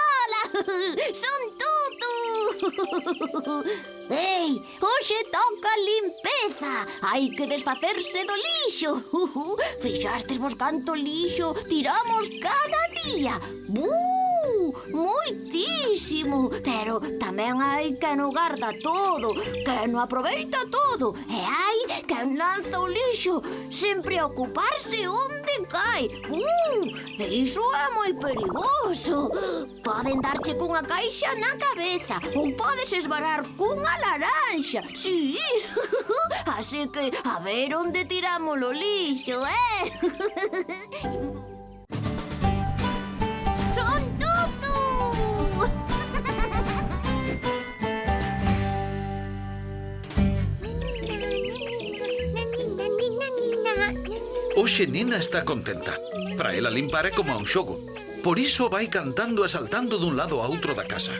Ola! Son Tutu! Ei, hoxe toca limpeza. Hai que desfacerse do lixo. Fixastes vos canto lixo tiramos cada día. Moitísimo. Pero tamén hai quen o garda todo, quen o aproveita todo. E hai quen lanza o lixo sen preocuparse onde cai. E iso é moi perigoso. Poden darche cunha caixa na cabeza ou podes esvarar cunha laranxa. Sí. Así que a ver onde tiramos o lixo, Son Tutu! Hoxe Nina está contenta. Para ela limpar é como a un xogo. Por iso vai cantando e saltando dun lado a outro da casa.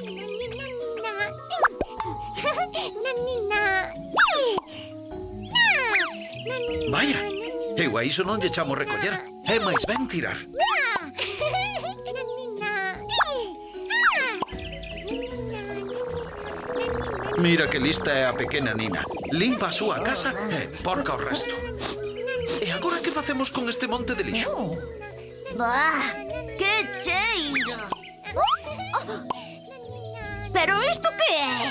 Vaya, eu a iso non lle chamo recoller. É máis ben tirar. Mira que lista é a pequena Nina. Limpa a súa casa e porca o resto. E agora que facemos con este monte de lixo? Bah, que cheiro! Pero isto que é?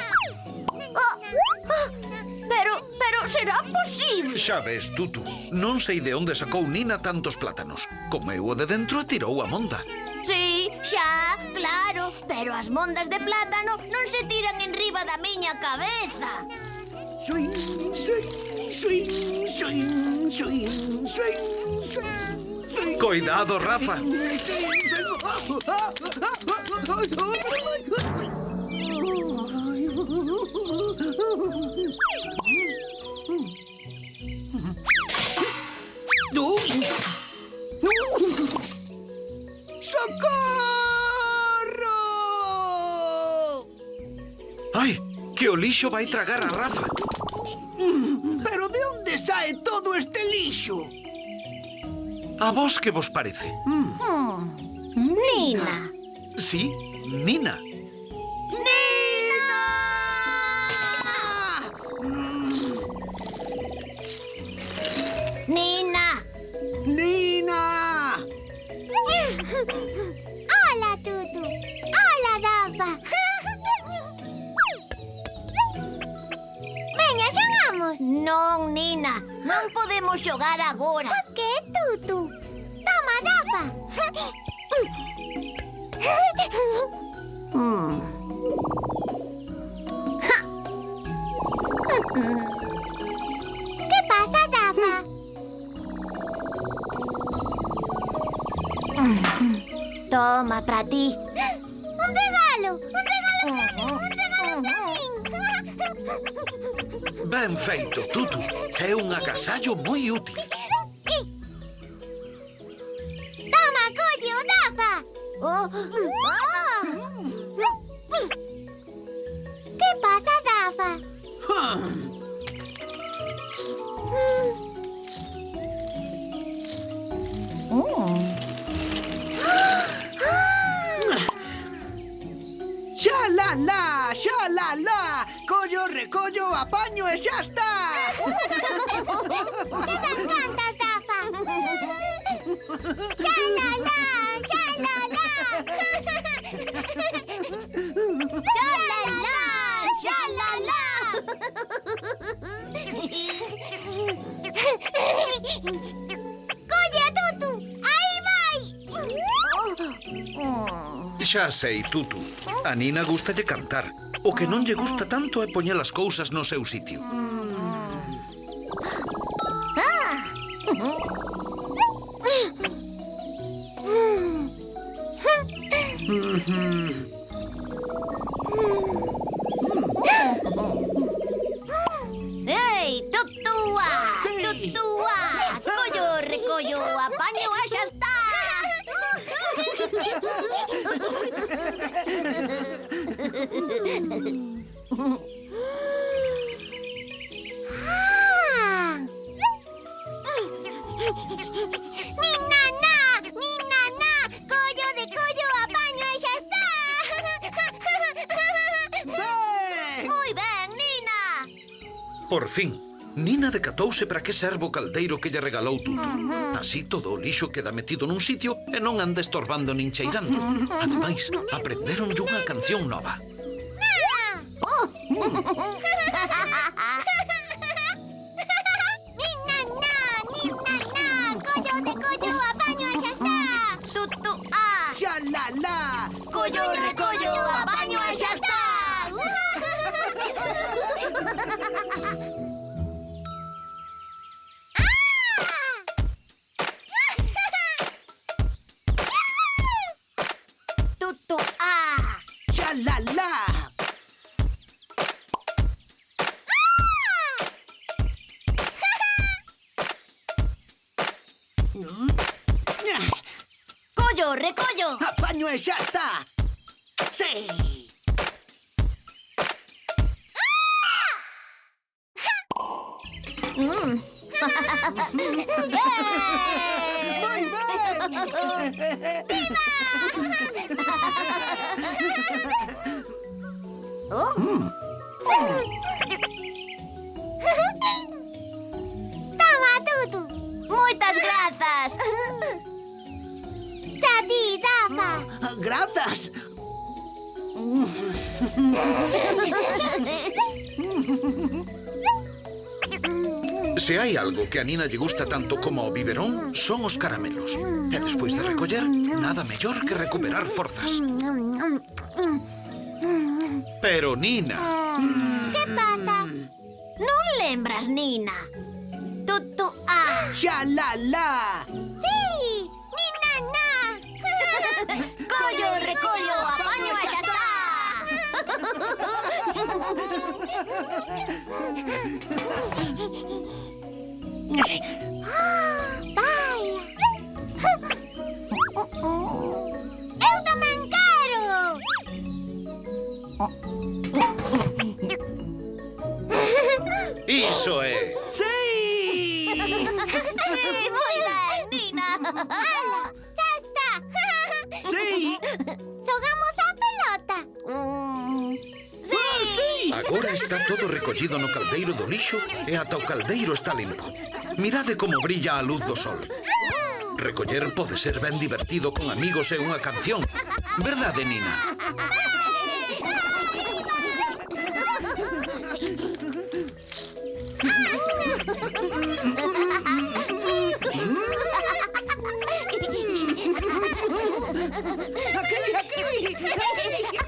Pero será posible? Xa ves, Tutu, non sei de onde sacou Nina tantos plátanos. Comeu o de dentro e tirou a monda. Sí, xa, claro, pero as mondas de plátano non se tiran enriba da miña cabeza. Swing, swing, swing, swing, swing, swing, swing. Coidado, Rafa. ¡Socorro! Ai, que o lixo vai tragar a Rafa. ¿Pero de onde sae todo este lixo? A vos que vos parece? Nina. Sí, Nina. Nina. ¡Nina! Hola, Tutu. Hola, Rafa. Veña, xogamos. Non, Nina. Non podemos xogar agora. Por que, Tutu? Toma, Rafa. Que pasa, Rafa? Toma, pra ti. Un regalo pra min, Ben feito, Tutu. É un agasallo moi útil. Toma, colle, o Rafa. Que pasa, Rafa? ¡Xa-la-la! ¡Xa-la-la! Collo, recollo, apaño e xa está! Que me encantas, Rafa. ¡Xa-la-la! ¡Xa-la-la! ¡Xa-la-la! ¡Xa-la-la! Colle a Tutu! Aí vai! Xa sei, Tutu. A Nina gustalle cantar. O que non lle gusta tanto é poñer as cousas no seu sitio. Ei, Tutúa! Sí. Tutúa! Collo, recollo, apaño e xa está! ¡Mi naná! ¡Mi naná! ¡Collo de Por fin, Nina decatouse para que serve o caldeiro que lle regalou Tutu. Así todo o lixo queda metido nun sitio e non anda estorbando nin cheirando. Ademais, aprenderon unha canción nova. Tutu, ah. Xa la la. Collo, recollo, apaño e xa está. Tutu, ah. Xa la la. Collo, recollo. Apaño e xa está. Sí. Moi ben. Toma, Tutu. Moitas grazas. Xa ti, Dafa. Grazas. Se hai algo que a Nina lle gusta tanto como o biberón, son os caramelos. E despois de recoller, nada mellor que recuperar forzas. Pero Nina... Que pasa? Non lembras, Nina? Tutu, ah. Xa la la. Sí, Nina, na. Collo, recollo, apaño e xa está. Vai. Eu tamén quero. Iso é... Sí. Sí, moi ben, Nina. Xa está. Sí. Xogamos a pelota. Sí. Agora está todo recollido no caldeiro do lixo e ata o caldeiro está limpo. Mirade como brilla a luz do sol. Recoller pode ser ben divertido con amigos e unha canción. Verdade, Nina? Aquí, aquí.